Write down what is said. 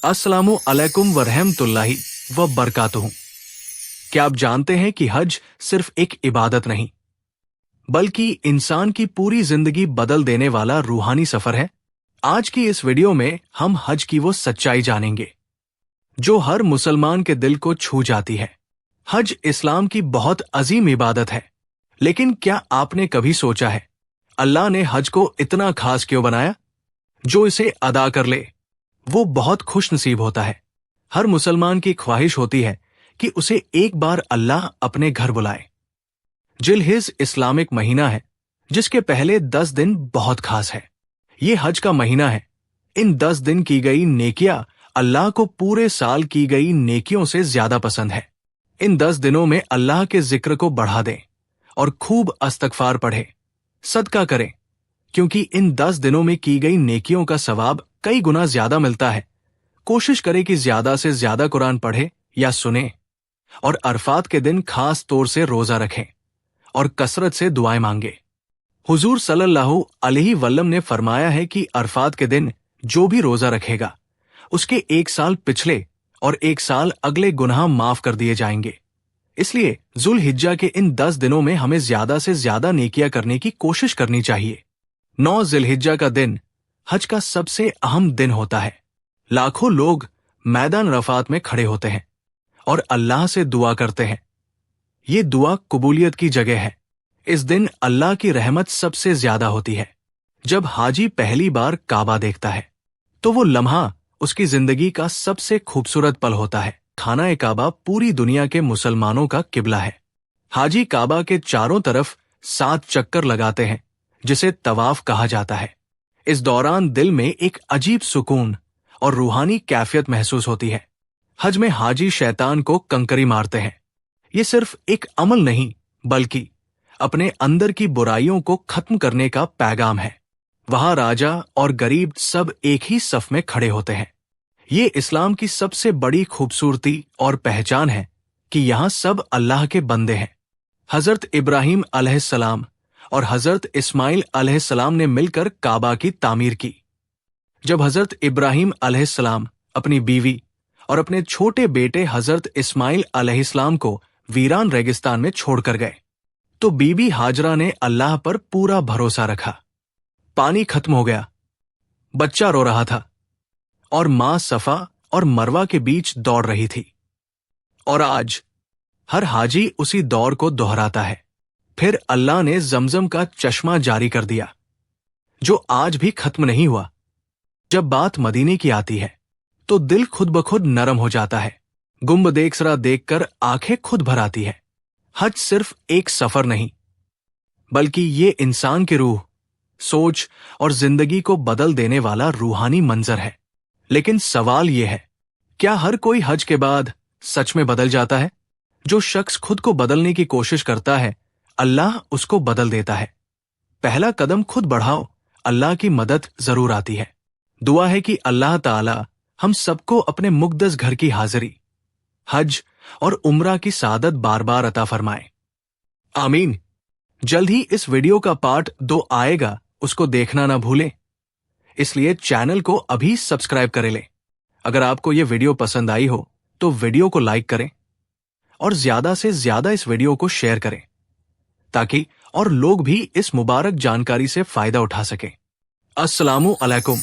अस्सलामु अलैकुम व रहमतुल्लाहि व बरकातुहू। क्या आप जानते हैं कि हज सिर्फ एक इबादत नहीं बल्कि इंसान की पूरी जिंदगी बदल देने वाला रूहानी सफर है। आज की इस वीडियो में हम हज की वो सच्चाई जानेंगे जो हर मुसलमान के दिल को छू जाती है। हज इस्लाम की बहुत अजीम इबादत है, लेकिन क्या आपने कभी सोचा है अल्लाह ने हज को इतना खास क्यों बनाया? जो इसे अदा कर ले वो बहुत खुश नसीब होता है। हर मुसलमान की ख्वाहिश होती है कि उसे एक बार अल्लाह अपने घर बुलाए। जिलहिज इस्लामिक महीना है जिसके पहले 10 दिन बहुत खास है। ये हज का महीना है। इन 10 दिन की गई नेकियां अल्लाह को पूरे साल की गई नेकियों से ज्यादा पसंद है। इन 10 दिनों में अल्लाह के जिक्र को बढ़ा दें और खूब इस्तगफार पढ़े, सदका करें, क्योंकि इन 10 दिनों में की गई नेकियों का सवाब कई गुना ज्यादा मिलता है। कोशिश करें कि ज्यादा से ज्यादा कुरान पढ़े या सुने और अरफात के दिन खास तौर से रोजा रखें और कसरत से दुआएं मांगे। हुजूर सल्लल्लाहु अलैहि वसल्लम ने फरमाया है कि अरफात के दिन जो भी रोजा रखेगा उसके 1 साल पिछले और 1 साल अगले गुनाह माफ कर दिए जाएंगे। इसलिए जुल हिज्जा के इन 10 दिनों में हमें ज्यादा से ज्यादा नेकियां करने की कोशिश करनी चाहिए। 9 जिलहिज्जा का दिन हज का सबसे अहम दिन होता है। लाखों लोग मैदान रफात में खड़े होते हैं और अल्लाह से दुआ करते हैं। ये दुआ कबूलियत की जगह है। इस दिन अल्लाह की रहमत सबसे ज्यादा होती है। जब हाजी पहली बार काबा देखता है तो वो लम्हा उसकी जिंदगी का सबसे खूबसूरत पल होता है। खाना ए काबा पूरी दुनिया के मुसलमानों का किबला है। हाजी काबा के चारों तरफ 7 चक्कर लगाते हैं जिसे तवाफ कहा जाता है। इस दौरान दिल में एक अजीब सुकून और रूहानी कैफियत महसूस होती है। हज में हाजी शैतान को कंकरी मारते हैं। ये सिर्फ एक अमल नहीं बल्कि अपने अंदर की बुराइयों को खत्म करने का पैगाम है। वहां राजा और गरीब सब एक ही सफ में खड़े होते हैं। ये इस्लाम की सबसे बड़ी खूबसूरती और पहचान है कि यहाँ सब अल्लाह के बंदे हैं। हजरत इब्राहिम अलैहिस्सलाम और हजरत इस्माइल अलैहिस्सलाम ने मिलकर काबा की तामीर की। जब हजरत इब्राहिम अलैहिस्सलाम अपनी बीवी और अपने छोटे बेटे हजरत इस्माइल अलैहिस्सलाम को वीरान रेगिस्तान में छोड़कर गए तो बीबी हाजरा ने अल्लाह पर पूरा भरोसा रखा। पानी खत्म हो गया, बच्चा रो रहा था और मां सफा और मरवा के बीच दौड़ रही थी। और आज हर हाजी उसी दौड़ को दोहराता है। फिर अल्लाह ने जमजम का चश्मा जारी कर दिया जो आज भी खत्म नहीं हुआ। जब बात मदीने की आती है तो दिल खुद ब खुद नरम हो जाता है। गुंबद एक्सरा देखकर आंखें खुद भर आती है। हज सिर्फ एक सफर नहीं बल्कि ये इंसान की रूह, सोच और जिंदगी को बदल देने वाला रूहानी मंजर है। लेकिन सवाल ये है, क्या हर कोई हज के बाद सच में बदल जाता है? जो शख्स खुद को बदलने की कोशिश करता है अल्लाह उसको बदल देता है। पहला कदम खुद बढ़ाओ, अल्लाह की मदद जरूर आती है। दुआ है कि अल्लाह ताला हम सबको अपने मुक़द्दस घर की हाजिरी, हज और उम्रा की सादत बार बार अता फरमाए। आमीन। जल्द ही इस वीडियो का पार्ट 2 आएगा, उसको देखना ना भूलें। इसलिए चैनल को अभी सब्सक्राइब कर लें। अगर आपको ये वीडियो पसंद आई हो तो वीडियो को लाइक करें और ज्यादा से ज्यादा इस वीडियो को शेयर करें ताकि और लोग भी इस मुबारक जानकारी से फायदा उठा सकें। अस्सलामु अलैकुम।